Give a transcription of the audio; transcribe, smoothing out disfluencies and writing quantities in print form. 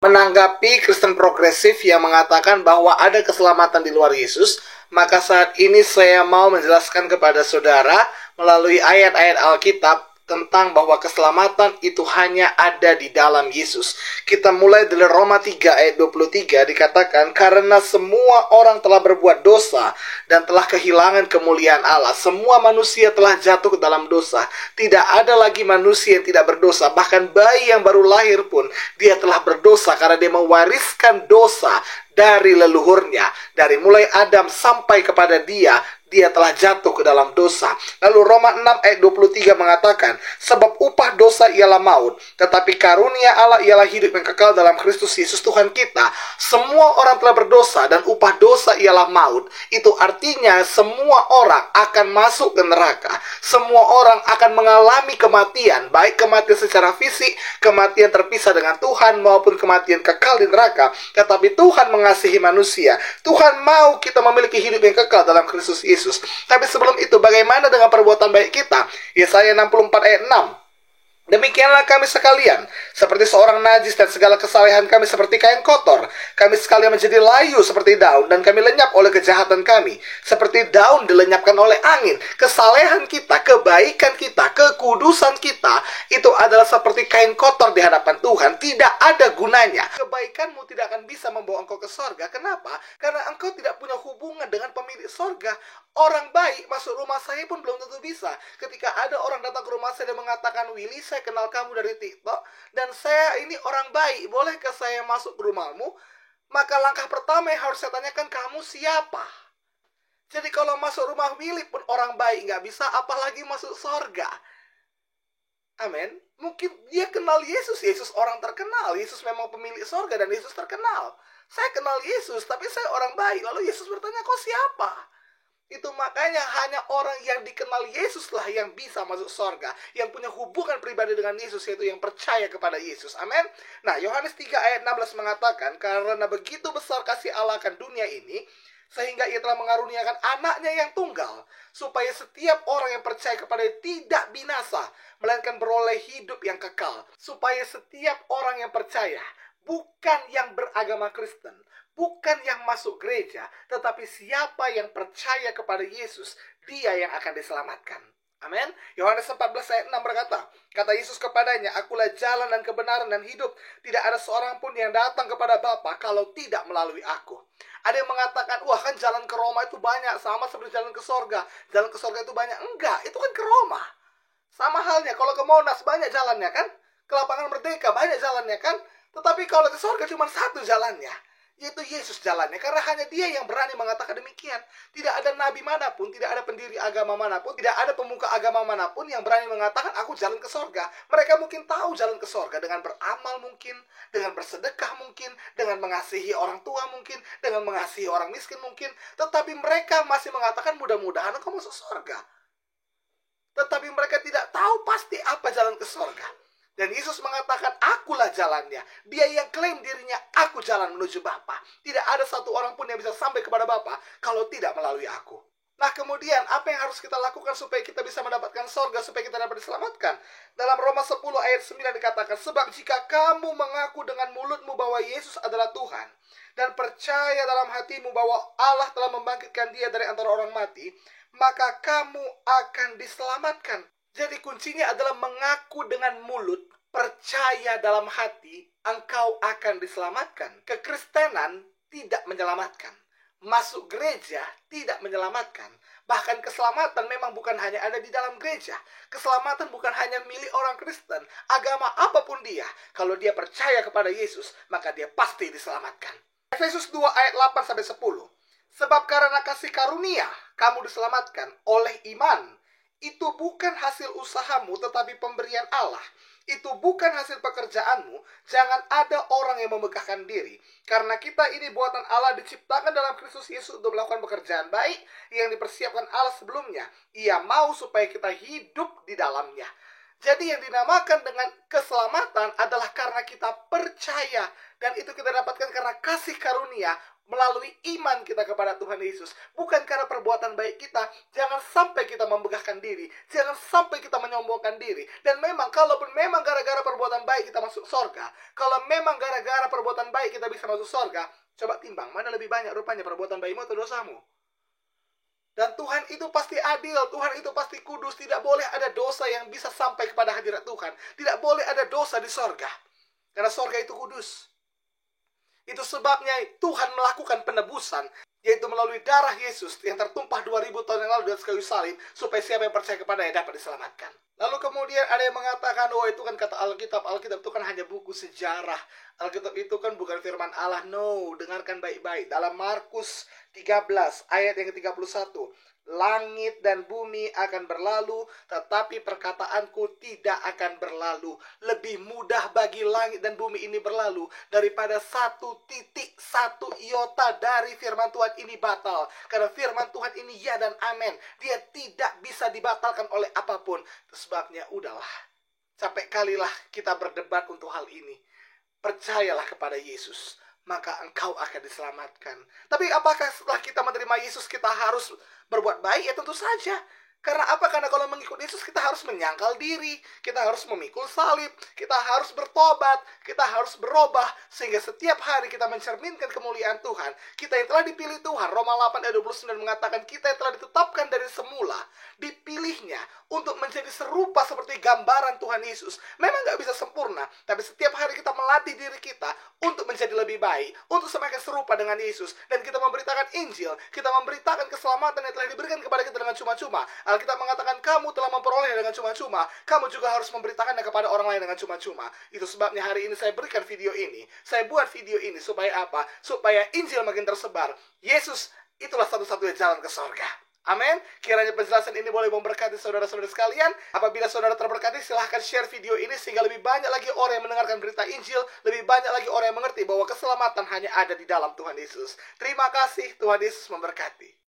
Menanggapi Kristen progresif yang mengatakan bahwa ada keselamatan di luar Yesus, maka saat ini saya mau menjelaskan kepada saudara melalui ayat-ayat Alkitab tentang bahwa keselamatan itu hanya ada di dalam Yesus. Kita mulai dari Roma 3 ayat 23, dikatakan, karena semua orang telah berbuat dosa dan telah kehilangan kemuliaan Allah. Semua manusia telah jatuh ke dalam dosa. Tidak ada lagi manusia yang tidak berdosa. Bahkan bayi yang baru lahir pun dia telah berdosa karena dia mewariskan dosa dari leluhurnya. Dari mulai Adam sampai kepada dia telah jatuh ke dalam dosa. Lalu Roma 6 ayat 23 mengatakan, sebab upah dosa ialah maut, tetapi karunia Allah ialah hidup yang kekal dalam Kristus Yesus Tuhan kita. Semua orang telah berdosa dan upah dosa ialah maut. Itu artinya semua orang akan masuk ke neraka. Semua orang akan mengalami kematian, baik kematian secara fisik, kematian terpisah dengan Tuhan, maupun kematian kekal di neraka. Tetapi Tuhan mengasihi manusia. Tuhan mau kita memiliki hidup yang kekal dalam Kristus Yesus. Tapi sebelum itu, bagaimana dengan perbuatan baik kita? Yesaya 64 ayat 6. Demikianlah kami sekalian, seperti seorang najis, dan segala kesalehan kami seperti kain kotor. Kami sekalian menjadi layu seperti daun, dan kami lenyap oleh kejahatan kami. Seperti daun dilenyapkan oleh angin. Kesalehan kita, kebaikan kita, kekudusan kita, itu adalah seperti kain kotor di hadapan Tuhan. Tidak ada gunanya. Kebaikanmu tidak akan bisa membawa engkau ke sorga. Kenapa? Karena engkau tidak punya hubungan dengan pemilik sorga. Orang baik masuk rumah saya pun belum tentu bisa. Ketika ada orang datang ke rumah saya dan mengatakan, Willy, saya kenal kamu dari TikTok, dan saya ini orang baik, bolehkah saya masuk ke rumahmu? Maka langkah pertama yang harus saya tanyakan, kamu siapa? Jadi kalau masuk rumah Willy pun orang baik nggak bisa, apalagi masuk sorga. Amin. Mungkin dia kenal Yesus. Yesus orang terkenal. Yesus memang pemilik sorga dan Yesus terkenal. Saya kenal Yesus, tapi saya orang baik. Lalu Yesus bertanya, kau siapa? Itu makanya hanya orang yang dikenal Yesuslah yang bisa masuk sorga, yang punya hubungan pribadi dengan Yesus, yaitu yang percaya kepada Yesus. Amin. Nah, Yohanes 3 ayat 16 mengatakan, karena begitu besar kasih Allah akan dunia ini, sehingga ia telah mengaruniakan anaknya yang tunggal, supaya setiap orang yang percaya kepada-Nya tidak binasa, melainkan beroleh hidup yang kekal. Supaya setiap orang yang percaya, bukan yang beragama Kristen, bukan yang masuk gereja, tetapi siapa yang percaya kepada Yesus, dia yang akan diselamatkan. Amin. Yohanes 14 ayat 6 berkata, kata Yesus kepadanya, akulah jalan dan kebenaran dan hidup. Tidak ada seorang pun yang datang kepada Bapa kalau tidak melalui aku. Ada yang mengatakan, wah kan jalan ke Roma itu banyak, sama seperti jalan ke sorga. Jalan ke sorga itu banyak. Enggak, itu kan ke Roma. Sama halnya, kalau ke Monas banyak jalannya kan? Ke Lapangan Merdeka banyak jalannya kan? Tetapi kalau ke sorga cuma satu jalannya, yaitu Yesus jalannya. Karena hanya dia yang berani mengatakan demikian. Tidak ada nabi manapun, tidak ada pendiri agama manapun, tidak ada pemuka agama manapun yang berani mengatakan aku jalan ke sorga. Mereka mungkin tahu jalan ke sorga dengan beramal mungkin, dengan bersedekah mungkin, dengan mengasihi orang tua mungkin, dengan mengasihi orang miskin mungkin. Tetapi mereka masih mengatakan mudah-mudahan engkau masuk sorga. Tetapi mereka tidak tahu pasti apa jalan ke sorga. Dan Yesus mengatakan, akulah jalannya. Dia yang klaim dirinya, aku jalan menuju Bapa. Tidak ada satu orang pun yang bisa sampai kepada Bapa kalau tidak melalui aku. Nah kemudian, apa yang harus kita lakukan supaya kita bisa mendapatkan sorga, supaya kita dapat diselamatkan? Dalam Roma 10 ayat 9 dikatakan, sebab jika kamu mengaku dengan mulutmu bahwa Yesus adalah Tuhan, dan percaya dalam hatimu bahwa Allah telah membangkitkan dia dari antara orang mati, maka kamu akan diselamatkan. Jadi kuncinya adalah mengaku dengan mulut, percaya dalam hati, engkau akan diselamatkan. Kekristenan tidak menyelamatkan. Masuk gereja tidak menyelamatkan. Bahkan keselamatan memang bukan hanya ada di dalam gereja. Keselamatan bukan hanya milik orang Kristen. Agama apapun dia, kalau dia percaya kepada Yesus, maka dia pasti diselamatkan. Efesus 2 ayat 8-10. Sebab karena kasih karunia, kamu diselamatkan oleh iman. Itu bukan hasil usahamu, tetapi pemberian Allah. Itu bukan hasil pekerjaanmu. Jangan ada orang yang memegahkan diri. Karena kita ini buatan Allah, diciptakan dalam Kristus Yesus untuk melakukan pekerjaan baik yang dipersiapkan Allah sebelumnya. Ia mau supaya kita hidup di dalamnya. Jadi yang dinamakan dengan keselamatan adalah karena kita percaya. Dan itu kita dapatkan karena kasih karunia melalui iman kita kepada Tuhan Yesus. Bukan karena perbuatan baik kita. Jangan sampai kita membegahkan diri. Jangan sampai kita menyombongkan diri. Dan memang, kalaupun memang gara-gara perbuatan baik kita masuk sorga, kalau memang gara-gara perbuatan bisa masuk surga, coba timbang, mana lebih banyak rupanya perbuatan baikmu atau dosamu? Dan Tuhan itu pasti adil, Tuhan itu pasti kudus. Tidak boleh ada dosa yang bisa sampai kepada hadirat Tuhan. Tidak boleh ada dosa di sorga, karena sorga itu kudus. Itu sebabnya Tuhan melakukan penebusan, yaitu melalui darah Yesus yang tertumpah 2000 tahun yang lalu di atas kayu salib, supaya siapa yang percaya kepadanya dapat diselamatkan. Lalu kemudian ada yang mengatakan, oh itu kan kata Alkitab, Alkitab itu kan hanya buku sejarah. Alkitab itu kan bukan firman Allah. No, dengarkan baik-baik. Dalam Markus 13 ayat yang ke-31, langit dan bumi akan berlalu, tetapi perkataanku tidak akan berlalu. Lebih mudah bagi langit dan bumi ini berlalu daripada satu iota dari firman Tuhan ini batal. Karena firman Tuhan ini ya dan amin. Dia tidak bisa dibatalkan oleh apapun. Sebabnya udahlah, capek kalilah kita berdebat untuk hal ini. Percayalah kepada Yesus, maka engkau akan diselamatkan. Tapi apakah setelah kita menerima Yesus kita harus berbuat baik? Ya tentu saja. Karena apa? Karena kalau mengikut Yesus kita harus menyangkal diri, kita harus memikul salib, kita harus bertobat, kita harus berubah, sehingga setiap hari kita mencerminkan kemuliaan Tuhan. Kita yang telah dipilih Tuhan, Roma 8 ayat 29 mengatakan kita yang telah ditetapkan dari semula, dipilihnya untuk menjadi serupa seperti gambaran Tuhan Yesus. Memang gak bisa sempurna, tapi setiap hari kita melatih diri kita untuk menjadi lebih baik, untuk semakin serupa dengan Yesus. Dan kita memberitakan Injil, kita memberitakan keselamatan yang telah diberikan kepada kita dengan cuma-cuma. Alkitab mengatakan kamu telah memperoleh dengan cuma-cuma, kamu juga harus memberitakannya kepada orang lain dengan cuma-cuma. Itu sebabnya hari ini saya berikan video ini. Saya buat video ini supaya apa? Supaya Injil makin tersebar. Yesus itulah satu-satunya jalan ke sorga. Amin. Kiranya penjelasan ini boleh memberkati saudara-saudara sekalian. Apabila saudara terberkati, silahkan share video ini sehingga lebih banyak lagi orang yang mendengarkan berita Injil, lebih banyak lagi orang yang mengerti bahwa keselamatan hanya ada di dalam Tuhan Yesus. Terima kasih, Tuhan Yesus memberkati.